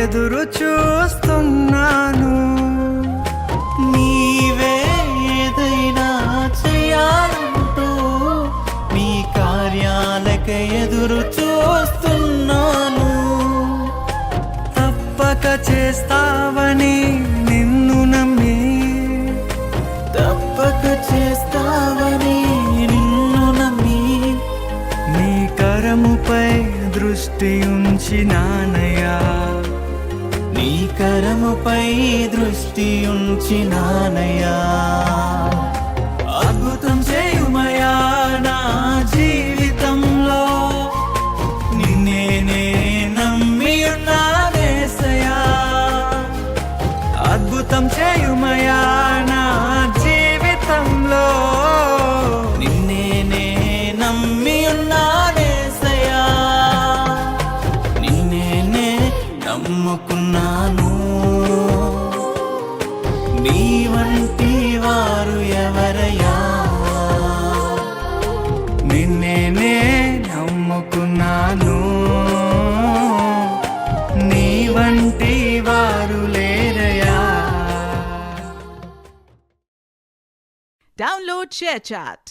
ఎదురు చూస్తున్నాను. నీవే ఏదైనా చేయాలంటూ నీ కార్యాలకే ఎదురు చూస్తున్నాను. తప్పక చేస్తావని నిన్ను నమ్మి, తప్పక చేస్తావని నిన్ను నమ్మి నీ కరముపై దృష్టి ఉంచినానయ్యా, నీ కరముపై దృష్టి ఉంచినానయ్యా. అద్భుతం చేయుమయా నా జీవితంలో, నిన్నే నే నమ్మి ఉన్నానేసయ్యా. అద్భుతం చేయుమయా నా జీవితంలో, నిన్నే నే నమ్మి ఉన్నానేసయ్యా. నిన్నే నే నమ్ముకున్నాను. నీ వంటి వారు ఎవరయ్యా, నిన్నే నే నమ్ముకున్నాను. నీ వంటి వారు లేరయ్యా. Download ShareChat.